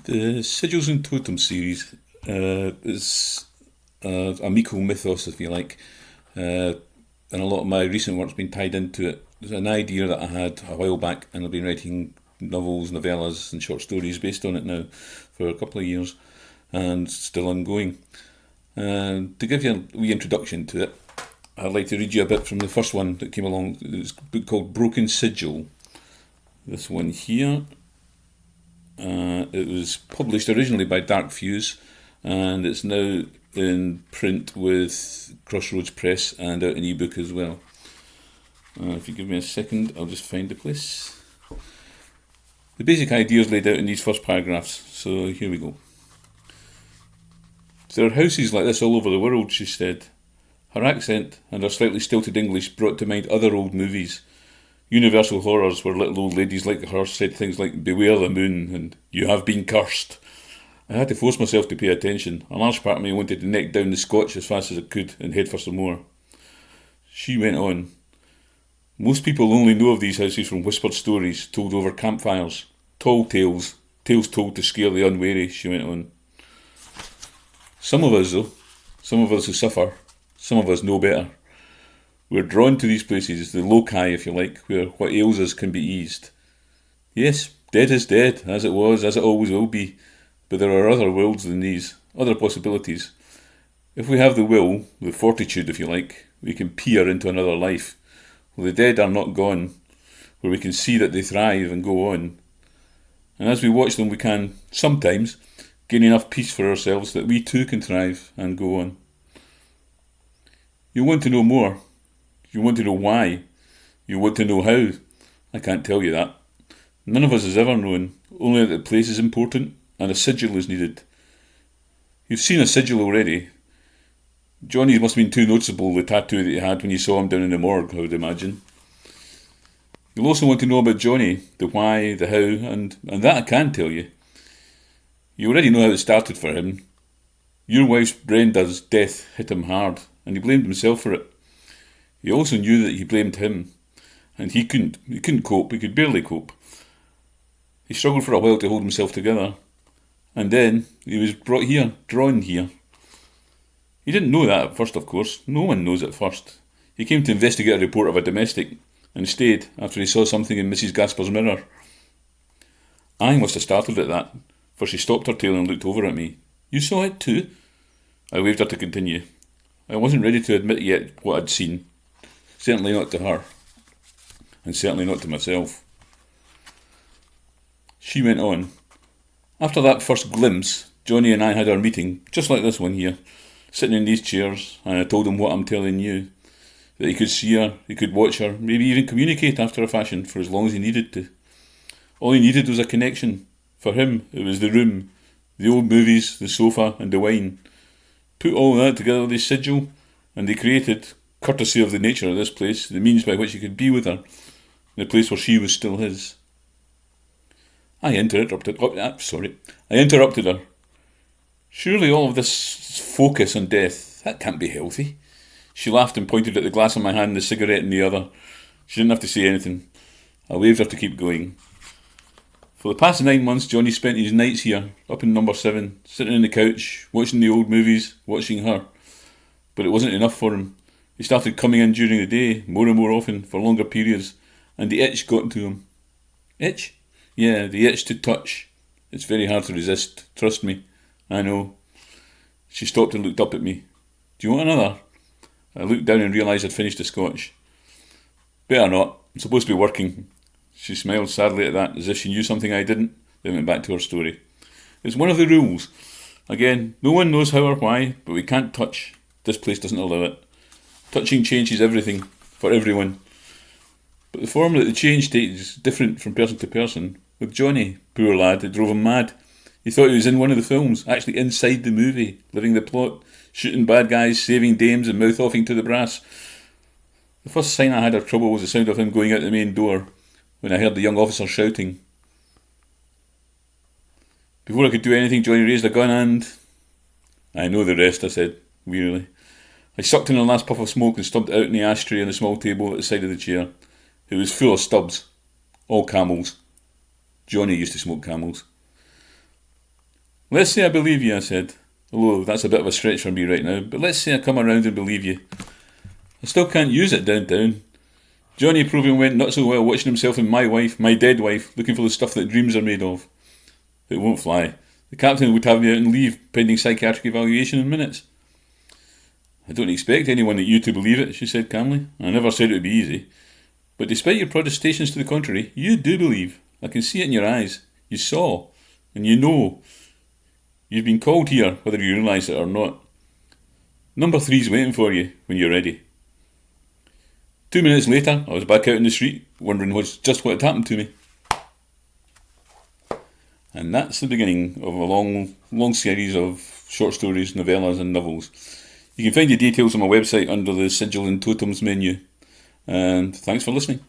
The Sigils and Totems series is a Miko mythos, if you like, and a lot of my recent work's been tied into it. There's an idea that I had a while back, and I've been writing novels, novellas, and short stories based on it now for a couple of years, and still ongoing. And to give you a wee introduction to it, I'd like to read you a bit from the first one that came along. It's a book called Broken Sigil. This one here. It was published originally by Dark Fuse, and it's now in print with Crossroads Press and out in ebook as well. If you give me a second, I'll just find the place. The basic idea is laid out in these first paragraphs, so here we go. There are houses like this all over the world, she said. Her accent and her slightly stilted English brought to mind other old movies. Universal horrors where little old ladies like her said things like "Beware the moon" and "You have been cursed." I had to force myself to pay attention. A large part of me wanted to neck down the scotch as fast as I could and head for some more. She went on. Most people only know of these houses from whispered stories told over campfires. Tall tales, tales told to scare the unwary, she went on. Some of us, though, some of us who suffer, some of us know better. We're drawn to these places, the loci, if you like, where what ails us can be eased. Yes, dead is dead, as it was, as it always will be. But there are other worlds than these, other possibilities. If we have the will, the fortitude, if you like, we can peer into another life, where the dead are not gone, where we can see that they thrive and go on. And as we watch them, we can, sometimes, gain enough peace for ourselves that we too can thrive and go on. You want to know more. You want to know why. You want to know how. I can't tell you that. None of us has ever known, only that the place is important and a sigil is needed. You've seen a sigil already. Johnny's must have been too noticeable, the tattoo that he had when you saw him down in the morgue, I would imagine. You'll also want to know about Johnny, the why, the how, and that I can tell you. You already know how it started for him. Your wife's Brenda's death hit him hard, and he blamed himself for it. He also knew that he blamed him, and he couldn't cope, he could barely cope. He struggled for a while to hold himself together, and then he was brought here, drawn here. He didn't know that at first, of course. No one knows at first. He came to investigate a report of a domestic, and stayed after he saw something in Mrs. Gasper's mirror. I must have startled at that, for she stopped her tail and looked over at me. You saw it too? I waved her to continue. I wasn't ready to admit yet what I'd seen. Certainly not to her, and certainly not to myself. She went on. After that first glimpse, Johnny and I had our meeting, just like this one here, sitting in these chairs, and I told him what I'm telling you, that he could see her, he could watch her, maybe even communicate after a fashion for as long as he needed to. All he needed was a connection. For him, it was the room, the old movies, the sofa, and the wine. Put all that together with his sigil, and they created, courtesy of the nature of this place, the means by which he could be with her, the place where she was still his. I interrupted her. Surely all of this focus on death, that can't be healthy. She laughed and pointed at the glass in my hand and the cigarette in the other. She didn't have to say anything. I waved her to keep going. For the past 9 months, Johnny spent his nights here, up in number 7, sitting on the couch, watching the old movies, watching her. But it wasn't enough for him. He started coming in during the day, more and more often, for longer periods, and the itch got to him. Itch? Yeah, the itch to touch. It's very hard to resist, trust me. I know. She stopped and looked up at me. Do you want another? I looked down and realised I'd finished the scotch. Better not. I'm supposed to be working. She smiled sadly at that, as if she knew something I didn't, then went back to her story. It's one of the rules. Again, no one knows how or why, but we can't touch. This place doesn't allow it. Touching changes everything, for everyone. But the form that the change takes is different from person to person. With Johnny, poor lad, it drove him mad. He thought he was in one of the films, actually inside the movie, living the plot, shooting bad guys, saving dames and mouth-offing to the brass. The first sign I had of trouble was the sound of him going out the main door, when I heard the young officer shouting. Before I could do anything, Johnny raised a gun and... I know the rest, I said, wearily. I sucked in a last puff of smoke and stubbed it out in the ashtray on the small table at the side of the chair. It was full of stubs. All Camels. Johnny used to smoke Camels. Let's say I believe you, I said. Although that's a bit of a stretch for me right now, but let's say I come around and believe you. I still can't use it downtown. Johnny Proven went not so well watching himself and my dead wife, looking for the stuff that dreams are made of. It won't fly. The captain would have me out and leave, pending psychiatric evaluation in minutes. I don't expect anyone like you to believe it, she said calmly. I never said it would be easy. But despite your protestations to the contrary, you do believe. I can see it in your eyes. You saw. And you know. You've been called here, whether you realise it or not. Number 3's waiting for you when you're ready. 2 minutes later, I was back out in the street, wondering just what had happened to me. And that's the beginning of a long series of short stories, novellas and novels. You can find the details on my website under the Sigils and Totems menu. And thanks for listening.